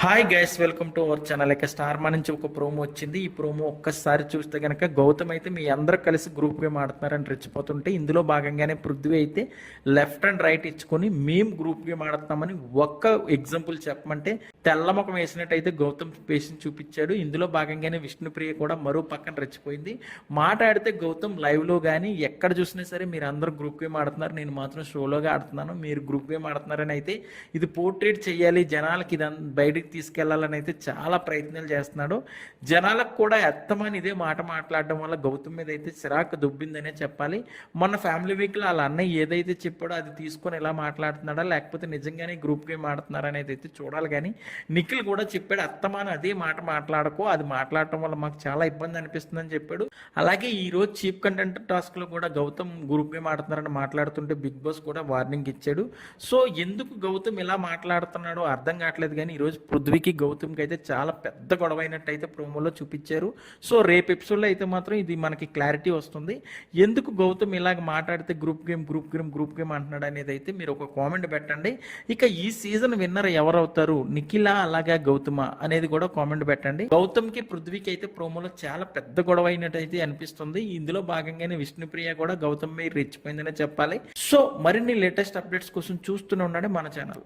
Hi guys, welcome to our channel. ఇక star మా నుంచి ఒక ప్రోమో వచ్చింది. ఈ ప్రోమో ఒక్కసారి చూస్తే కనుక గౌతమ్ అయితే మీ అందరూ కలిసి గ్రూప్ గేమ్ ఆడుతున్నారని రెచ్చిపోతుంటే, ఇందులో భాగంగానే పృథ్వీ అయితే లెఫ్ట్ అండ్ రైట్ ఇచ్చుకొని మేము గ్రూప్ గేమ్ ఆడుతున్నామని ఒక్క ఎగ్జాంపుల్ చెప్పమంటే తెల్లముఖం వేసినట్టయితే గౌతమ్ పేషెంట్ చూపించాడు. ఇందులో భాగంగానే విష్ణుప్రియ కూడా మరో పక్కన రెచ్చిపోయింది. మాట్లాడితే గౌతమ్ లైవ్లో కానీ ఎక్కడ చూసినా సరే మీరు అందరూ గ్రూప్ గేమ్ ఆడుతున్నారు, నేను మాత్రం షోలోగా ఆడుతున్నాను, మీరు గ్రూప్ గేమ్ ఆడుతున్నారని అయితే ఇది పోర్ట్రేట్ చేయాలి, జనాలకి ఇది బయటికి తీసుకెళ్లాలని అయితే చాలా ప్రయత్నాలు చేస్తున్నాడు. జనాలకు కూడా ఎత్తమని ఇదే మాట మాట్లాడడం వల్ల గౌతమ్ మీద అయితే చిరాకు దుబ్బిందనే చెప్పాలి. మొన్న ఫ్యామిలీ వీక్లో వాళ్ళ అన్నయ్య ఏదైతే చెప్పాడో అది తీసుకొని ఎలా మాట్లాడుతున్నాడా, లేకపోతే నిజంగానే గ్రూప్ గేమ్ ఆడుతున్నారనేది అయితే చూడాలి. కానీ నిఖిల్ కూడా చెప్పాడు, అత్తమాని అదే మాట మాట్లాడకో, అది మాట్లాడటం వల్ల మాకు చాలా ఇబ్బంది అనిపిస్తుందని చెప్పాడు. అలాగే ఈ రోజు చీప్ కంటెంట్ టాస్క్ లో కూడా గౌతమ్ గ్రూప్ గేమ్ ఆడుతున్నారని మాట్లాడుతుంటే బిగ్ బాస్ కూడా వార్నింగ్ ఇచ్చాడు. సో ఎందుకు గౌతమ్ ఇలా మాట్లాడుతున్నాడో అర్థం కావట్లేదు. కానీ ఈరోజు పృథ్వీకి గౌతమ్కి అయితే చాలా పెద్ద గొడవ అయినట్టు అయితే ప్రోమోలో చూపించారు. సో రేపు ఎపిసోడ్లో అయితే మాత్రం ఇది మనకి క్లారిటీ వస్తుంది. ఎందుకు గౌతమ్ ఇలాగ మాట్లాడితే గ్రూప్ గేమ్ అంటున్నాడు అనేది అయితే మీరు ఒక కామెంట్ పెట్టండి. ఇక ఈ సీజన్ విన్నర్ ఎవరవుతారు, నిఖిలా అలాగా గౌతమా అనేది కూడా కామెంట్ పెట్టండి. గౌతమ్కి పృథ్వీకి అయితే ప్రోమోలో చాలా పెద్ద గొడవ అయినట్టు అయితే అనిపిస్తుంది. ఇందులో భాగంగానే విష్ణుప్రియ కూడా గౌతమ్ మీద రెచ్చిపోయిందనే చెప్పాలి. సో మరిన్ని లేటెస్ట్ అప్డేట్స్ కోసం చూస్తూనే ఉండండి మన ఛానల్.